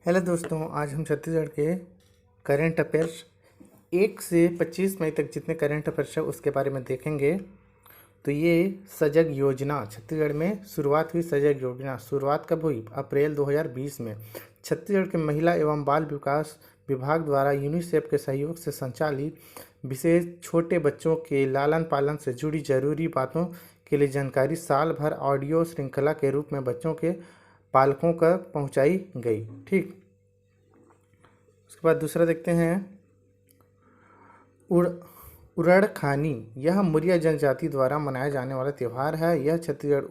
Hello दोस्तों, आज हम छत्तीसगढ़ के करेंट अफेयर्स 1 से 25 मई तक जितने करेंट अफेयर्स है उसके बारे में देखेंगे। तो ये सजग योजना छत्तीसगढ़ में शुरुआत हुई। सजग योजना शुरुआत कब हुई? अप्रैल 2020 में। छत्तीसगढ़ के महिला एवं बाल विकास विभाग द्वारा यूनिसेफ के सहयोग से संचालित विशेष छोटे बच्चों के लालन पालन से जुड़ी जरूरी बातों के लिए जानकारी साल भर ऑडियो श्रृंखला के रूप में बच्चों के पालकों का पहुंचाई गई। ठीक, उसके बाद दूसरा देखते हैं उड़ड़खानी। यह मुरिया जनजाति द्वारा मनाया जाने वाला त्यौहार है। यह छत्तीसगढ़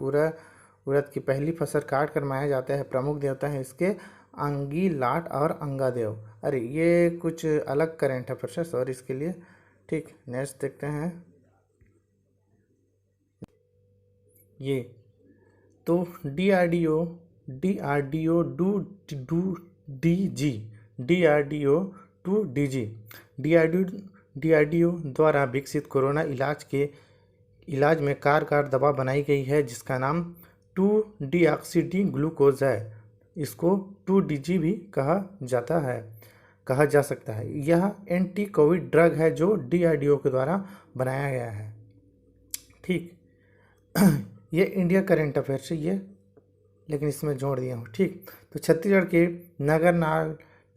उड़द की पहली फसल काट कर मनाया जाता है। प्रमुख देवता है इसके अंगी, लाट और अंगादेव। अरे ये कुछ अलग करेंट अफेयर्स है, सॉरी इसके लिए। ठीक, नेक्स्ट देखते हैं। ये तो डीआरडीओ टू डीजी डीआरडीओ द्वारा विकसित कोरोना इलाज में कारगर दवा बनाई गई है जिसका नाम 2-डीऑक्सी ग्लूकोज है। इसको 2DG भी कहा जा सकता है। यह एंटी कोविड ड्रग है जो डीआरडीओ के द्वारा बनाया गया है। ठीक, ये इंडिया करेंट अफेयर्स है ये, लेकिन इसमें जोड़ दिया हूँ। ठीक, तो छत्तीसगढ़ के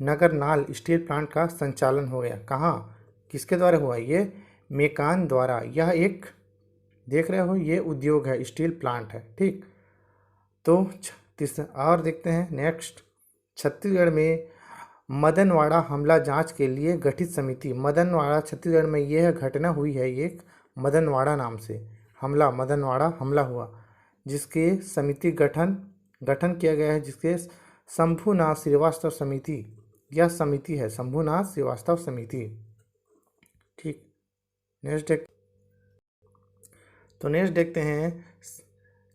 नगरनाल स्टील प्लांट का संचालन हो गया। कहाँ, किसके द्वारा हुआ? ये मेकान द्वारा। यह एक देख रहे हो, ये उद्योग है, स्टील प्लांट है। ठीक, तो और देखते हैं नेक्स्ट। छत्तीसगढ़ में मदनवाड़ा हमला जांच के लिए गठित समिति। मदनवाड़ा छत्तीसगढ़ में यह घटना हुई है, एक मदनवाड़ा नाम से मदनवाड़ा हमला हुआ, जिसके समिति गठन किया गया है, जिसके शंभुनाथ श्रीवास्तव समिति, यह समिति है शंभुनाथ श्रीवास्तव समिति। ठीक, नेक्स्ट देखते हैं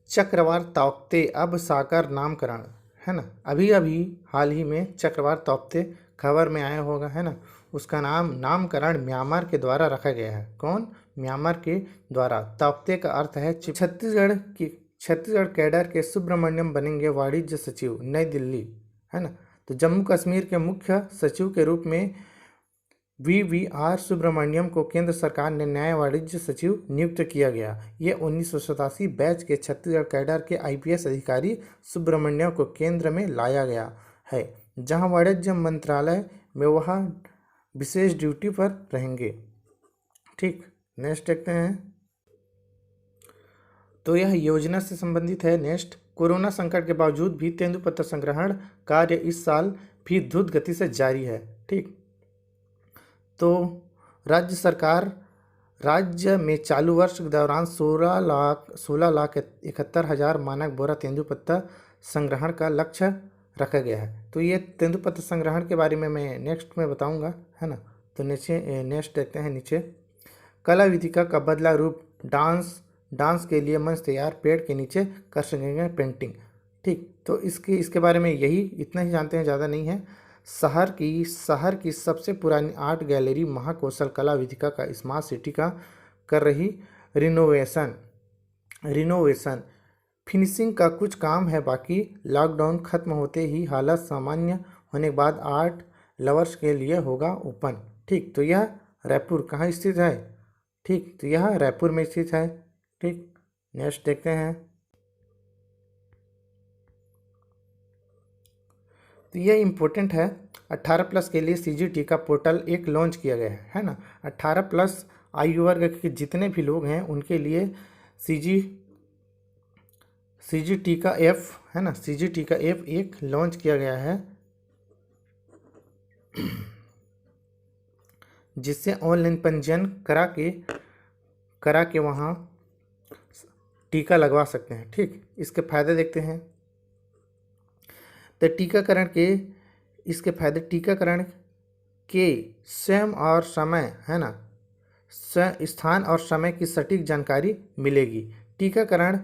चक्रवार तौकते अब साकार नामकरण है ना। अभी हाल ही में चक्रवार तौकते खबर में आया होगा, है ना। उसका नामकरण म्यांमार के द्वारा रखा गया है। कौन? म्यांमार के द्वारा। तौकते का अर्थ है छत्तीसगढ़ कैडर के सुब्रमण्यम बनेंगे वाणिज्य सचिव, नई दिल्ली, है ना। तो जम्मू कश्मीर के मुख्य सचिव के रूप में VVR सुब्रमण्यम को केंद्र सरकार ने नया वाणिज्य सचिव नियुक्त किया गया। ये 1987 बैच के छत्तीसगढ़ कैडर के IPS अधिकारी सुब्रमण्यम को केंद्र में लाया गया है, जहां वाणिज्य मंत्रालय में वह विशेष ड्यूटी पर रहेंगे। ठीक, नेक्स्ट देखते हैं। तो यह योजना से संबंधित है। नेक्स्ट, कोरोना संकट के बावजूद भी तेंदुपत्ता संग्रहण कार्य इस साल भी द्रुत गति से जारी है। ठीक, तो राज्य में चालू वर्ष के दौरान 16,71,000 मानक बोरा तेंदुपत्ता संग्रहण का लक्ष्य रखा गया है। तो ये तेंदुपत्ता संग्रहण के बारे में मैं नेक्स्ट में बताऊंगा, है ना। तो नेक्स्ट देखते हैं नीचे। कला विधिका का बदला रूप डांस के लिए मंच तैयार, पेड़ के नीचे कर सकेंगे पेंटिंग। ठीक, तो इसके बारे में यही इतना ही जानते हैं, ज़्यादा नहीं है। शहर की सबसे पुरानी आर्ट गैलरी महाकौशल कला विधिका का स्मार्ट सिटी का कर रही रिनोवेशन फिनिशिंग का कुछ काम है बाकी। लॉकडाउन खत्म होते ही हालत सामान्य होने के बाद आर्ट लवर्स के लिए होगा ओपन। ठीक, तो यह रायपुर कहाँ स्थित है? ठीक, तो यह रायपुर में स्थित है। ठीक, नेक्स्ट देखते हैं। तो ये इम्पोर्टेंट है। 18+ के लिए CGT का पोर्टल एक लॉन्च किया गया है ना। 18+ आयु वर्ग के जितने भी लोग हैं उनके लिए CGT का ऐप है ना, CGT का ऐप एक लॉन्च किया गया है, जिससे ऑनलाइन पंजीयन करा के वहाँ टीका लगवा सकते हैं। ठीक, इसके फायदे देखते हैं। तो टीकाकरण के स्वयं और समय, है ना, स्थान और समय की सटीक जानकारी मिलेगी। टीकाकरण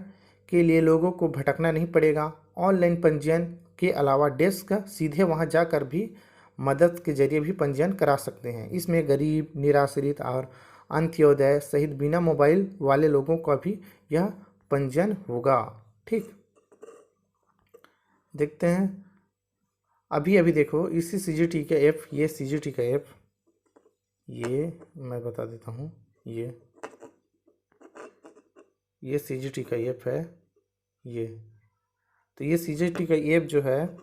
के लिए लोगों को भटकना नहीं पड़ेगा। ऑनलाइन पंजीयन के अलावा डेस्क सीधे वहां जाकर भी मदद के जरिए भी पंजीयन करा सकते हैं। इसमें गरीब, निराश्रित और अंत्योदय सहित बिना मोबाइल वाले लोगों का भी यह पंजीयन होगा। ठीक, देखते हैं अभी अभी देखो इसी सीजीटी का ऐप, ये सीजीटी का ऐप, ये मैं बता देता हूँ, ये सीजीटी का ऐप है ये। तो ये सीजीटी का ऐप जो है,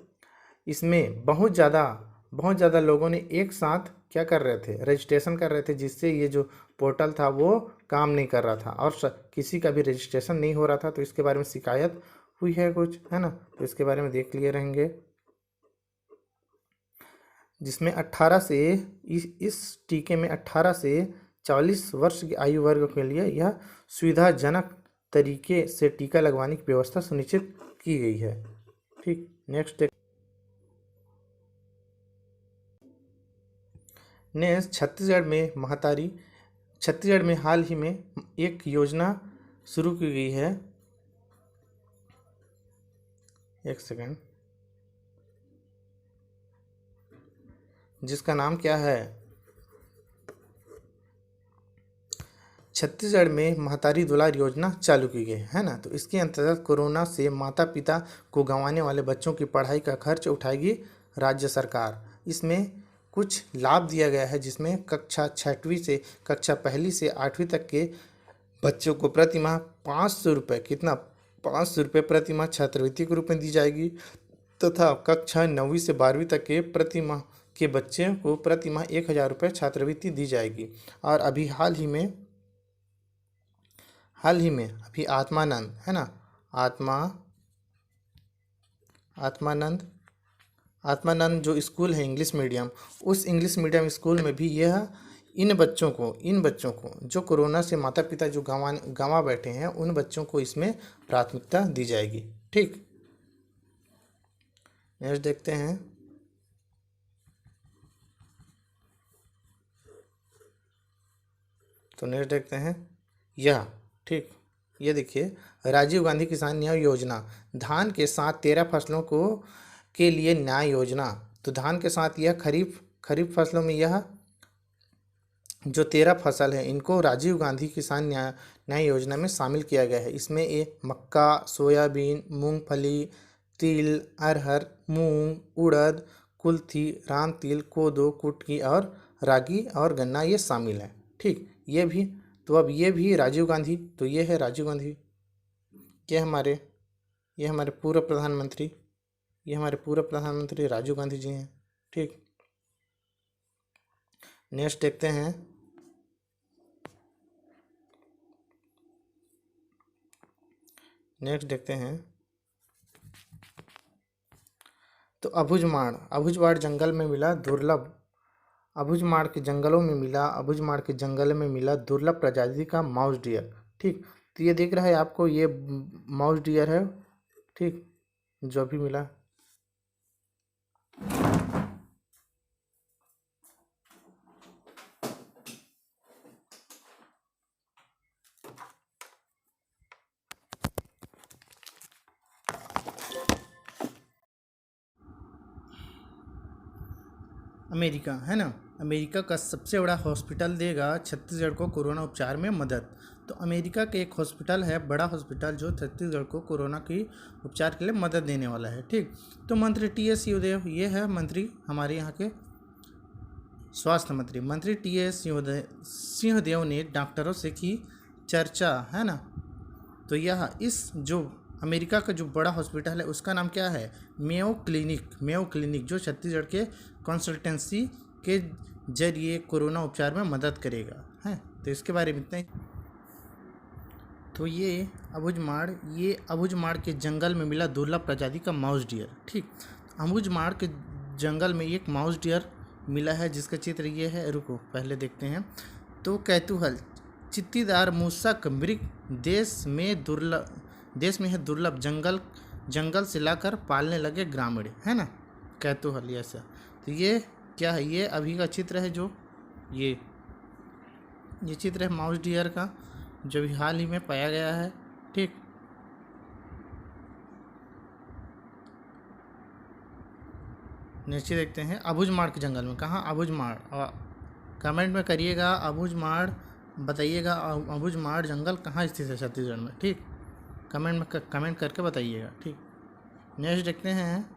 इसमें बहुत ज़्यादा लोगों ने एक साथ क्या कर रहे थे, रजिस्ट्रेशन कर रहे थे, जिससे ये जो पोर्टल था वो काम नहीं कर रहा था और किसी का भी रजिस्ट्रेशन नहीं हो रहा था। तो इसके बारे में शिकायत हुई है कुछ, है ना, तो इसके बारे में देख लिए रहेंगे। जिसमें 18 से इस टीके में 18 से 40 वर्ष की आयु वर्ग के लिए यह सुविधाजनक तरीके से टीका लगवाने की व्यवस्था सुनिश्चित की गई है। ठीक, नेक्स्ट छत्तीसगढ़ में हाल ही में एक योजना शुरू की गई है। एक सेकंड, जिसका नाम क्या है, छत्तीसगढ़ में महतारी दुलार योजना चालू की गई है ना। तो इसके अंतर्गत कोरोना से माता पिता को गंवाने वाले बच्चों की पढ़ाई का खर्च उठाएगी राज्य सरकार। इसमें कुछ लाभ दिया गया है, जिसमें कक्षा 6वीं से कक्षा 1 से 8वीं तक के बच्चों को प्रति माह 500 रुपये, कितना, 500 रुपये प्रति माह छात्रवृत्ति के रूप में दी जाएगी, तथा कक्षा 9वीं से 12वीं तक के प्रति माह के बच्चे को प्रति माह 1000 रुपये छात्रवृत्ति दी जाएगी। और अभी हाल ही में अभी आत्मानंद, है ना, आत्मानंद जो स्कूल है इंग्लिश मीडियम, उस इंग्लिश मीडियम स्कूल में भी यह इन बच्चों को जो कोरोना से माता पिता जो गंवा बैठे हैं, उन बच्चों को इसमें प्राथमिकता दी जाएगी। ठीक, नेक्स्ट देखते हैं। तो नेक्स्ट देखते हैं यह, ठीक, ये देखिए, राजीव गांधी किसान न्याय योजना, धान के साथ 13 फसलों के लिए न्याय योजना। तो धान के साथ यह खरीफ फसलों में यह जो 13 फसल है, इनको राजीव गांधी किसान न्याय योजना में शामिल किया गया है। इसमें ये मक्का, सोयाबीन, मूंगफली, तिल, अरहर, मूंग, उड़द, कुल्थी, राम तिल, कोदो, कुटकी और रागी और गन्ना ये शामिल है। ठीक, ये भी, तो अब ये भी राजीव गांधी, तो ये है राजीव गांधी, ये हमारे पूर्व प्रधानमंत्री, राजीव गांधी जी हैं। ठीक, नेक्स्ट देखते हैं। तो अबुझमाड़ जंगल में मिला दुर्लभ, अबुझमाड़ के जंगल में मिला दुर्लभ प्रजाति का माउस डियर। ठीक, तो ये दिख रहा है आपको, ये माउस डियर है, ठीक, जो अभी मिला। अमेरिका, है ना, अमेरिका का सबसे बड़ा हॉस्पिटल देगा छत्तीसगढ़ को कोरोना उपचार में मदद। तो अमेरिका के एक हॉस्पिटल है, बड़ा हॉस्पिटल, जो छत्तीसगढ़ को कोरोना की उपचार के लिए मदद देने वाला है। ठीक, तो मंत्री टी.एस. सिंहदेव, ये है मंत्री हमारे यहाँ के स्वास्थ्य मंत्री टी.एस. सिंहदेव ने डॉक्टरों से की चर्चा, है ना। तो यह इस जो अमेरिका का जो बड़ा हॉस्पिटल है उसका नाम क्या है, मेयो क्लिनिक, जो छत्तीसगढ़ के कंसल्टेंसी के जरिए कोरोना उपचार में मदद करेगा, है। तो इसके बारे में इतना ही। तो ये अबुझमाड़ के जंगल में मिला दुर्लभ प्रजाति का माउस डियर। ठीक, अबुझमाड़ के जंगल में एक माउस डियर मिला है, जिसका चित्र ये है, रुको पहले देखते हैं। तो कैतूहल चित्तीदार मूसक मृग देश में है दुर्लभ, जंगल से लाकर पालने लगे ग्रामीण, है ना, कैतूहल ऐसा। तो ये क्या है, ये अभी का चित्र है, जो ये चित्र है माउस डियर का, जो भी हाल ही में पाया गया है। ठीक, नीचे देखते हैं अबुझमाड़ के जंगल में, कहाँ अबुझमाड़, कमेंट में करिएगा अबुझमाड़, बताइएगा अबुझमाड़ जंगल कहाँ स्थित है छत्तीसगढ़ में। ठीक, कमेंट करके बताइएगा। ठीक, नेक्स्ट देखते हैं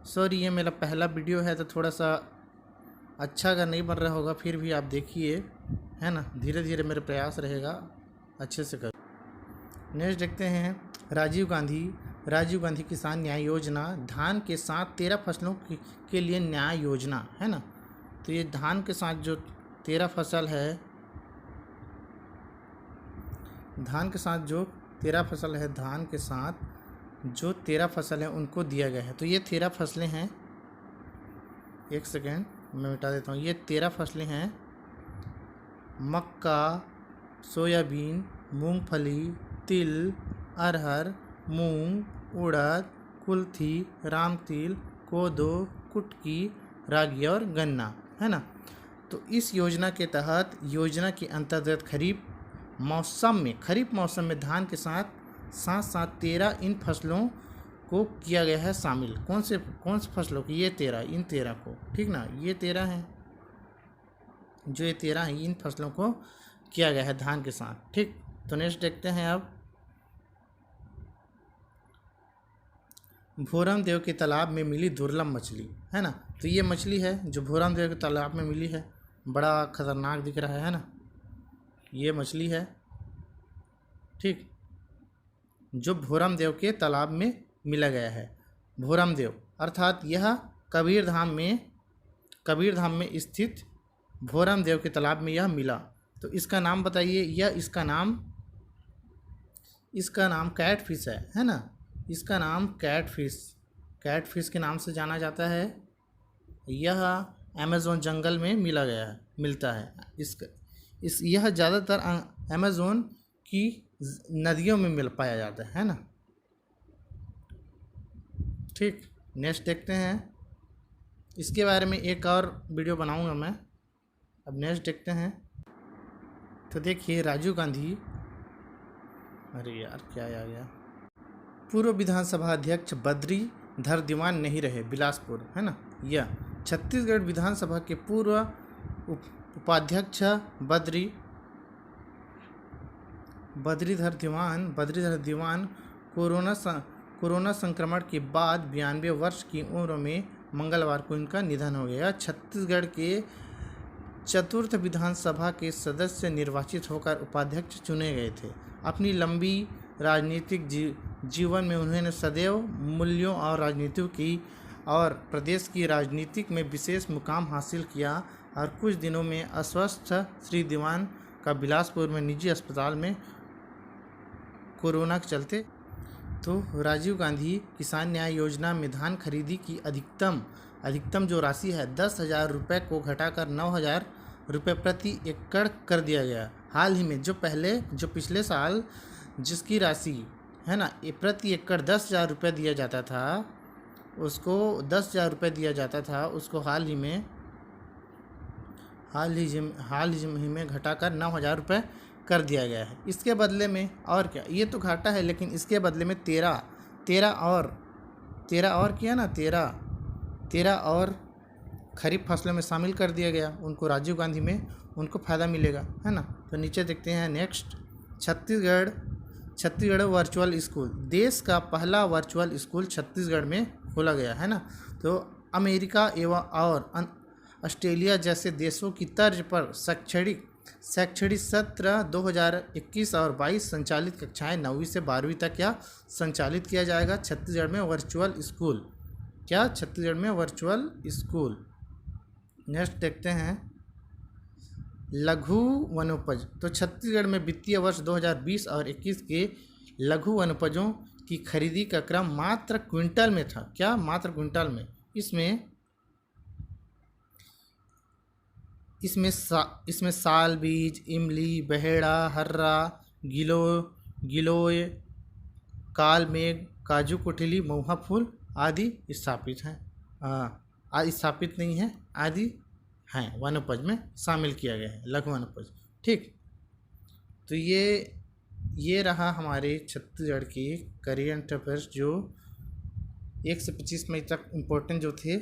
सॉरी ये मेरा पहला वीडियो है तो थोड़ा सा अच्छा अगर नहीं बन रहा होगा फिर भी आप देखिए, है ना, धीरे धीरे मेरा प्रयास रहेगा अच्छे से कर। नेक्स्ट देखते हैं राजीव गांधी किसान न्याय योजना, धान के साथ 13 फसलों के लिए न्याय योजना, है ना। तो ये धान के साथ जो 13 फसल है, धान के साथ जो 13 फसल है, धान के साथ जो 13 फसल है उनको दिया गया है। तो ये 13 फसलें हैं, एक सेकेंड मैं मिटा देता हूँ। ये 13 फसलें हैं, मक्का, सोयाबीन, मूंगफली, तिल, अरहर, मूंग, उड़द, कुल्थी, रामतिल, कोदो, कुटकी, रागी और गन्ना, है ना। तो इस योजना के तहत, योजना के अंतर्गत खरीफ मौसम में धान के साथ साथ 13 इन फसलों को किया गया है शामिल। कौन से फसलों की? ये 13, इन 13 को, ठीक ना, ये 13 हैं, जो ये 13 हैं इन फसलों को किया गया है धान के साथ, ठीक। तो नेक्स्ट देखते हैं अब, भोरम देव के तालाब में मिली दुर्लभ मछली, है ना। तो ये मछली है जो भोरम देव के तालाब में मिली है, बड़ा खतरनाक दिख रहा है ना, ये मछली है, ठीक, जो भोरम देव के तालाब में मिला गया है। भोरम देव अर्थात यह कबीरधाम में स्थित भोरम देव के तालाब में यह मिला। तो इसका नाम बताइए। इसका नाम कैटफिश है ना। इसका नाम कैटफिश के नाम से जाना जाता है। यह अमेज़न जंगल में मिलता है। यह ज़्यादातर अमेज़न की नदियों में मिल पाया जाता है ना, ठीक। नेक्स्ट देखते हैं, इसके बारे में एक और वीडियो बनाऊंगा मैं। अब नेक्स्ट देखते हैं। तो देखिए राजीव गांधी, अरे यार क्या आ गया, पूर्व विधानसभा अध्यक्ष बद्रीधर दीवान नहीं रहे, बिलासपुर, है ना। यह छत्तीसगढ़ विधानसभा के पूर्व उपाध्यक्ष बद्रीधर दीवान कोरोना संक्रमण के बाद 92 वर्ष की उम्र में मंगलवार को इनका निधन हो गया। छत्तीसगढ़ के चतुर्थ विधानसभा के सदस्य निर्वाचित होकर उपाध्यक्ष चुने गए थे। अपनी लंबी राजनीतिक जीवन में उन्होंने सदैव मूल्यों और राजनीतियों की और प्रदेश की राजनीतिक में विशेष मुकाम हासिल किया। और कुछ दिनों में अस्वस्थ श्री दीवान का बिलासपुर में निजी अस्पताल में कोरोना के चलते। तो राजीव गांधी किसान न्याय योजना में धान खरीदी की अधिकतम जो राशि है 10,000 रुपये को घटाकर 9,000 रुपये प्रति एकड़ कर दिया गया। हाल ही में जो पिछले साल जिसकी राशि है ना प्रति एकड़ 10,000 रुपये दिया जाता था, उसको 10,000 रुपये दिया जाता था, उसको हाल ही में घटाकर 9,000 रुपये कर दिया गया है। इसके बदले में और क्या, ये तो घाटा है, लेकिन इसके बदले में 13 और किया ना, 13 और खरीफ फसलों में शामिल कर दिया गया। उनको राजीव गांधी में उनको फ़ायदा मिलेगा, है ना। तो नीचे देखते हैं नेक्स्ट, छत्तीसगढ़ वर्चुअल स्कूल, देश का पहला वर्चुअल स्कूल छत्तीसगढ़ में खोला गया, है ना। तो अमेरिका और ऑस्ट्रेलिया जैसे देशों की तर्ज पर शैक्षणिक सत्र 2021 और 22 संचालित कक्षाएं 9वीं से 12वीं तक संचालित किया जाएगा छत्तीसगढ़ में वर्चुअल स्कूल। नेक्स्ट देखते हैं लघु वनोपज। तो छत्तीसगढ़ में वित्तीय वर्ष 2020 और 21 के लघु वनोपजों की खरीदी का क्रम मात्र क्विंटल में था। क्या? मात्र क्विंटल में। इसमें साल बीज, इमली, बहेड़ा, हर्रा, गिलोय, कालमेघ, काजू कुटिली, महुआ फूल आदि स्थापित हैं। स्थापित नहीं है, आदि हैं, वनोपज में शामिल किया गया है, लघु वनोपज, ठीक। तो ये रहा हमारे छत्तीसगढ़ के करेंट अफेयर्स जो 1 से 25 मई तक इम्पोर्टेंट जो थे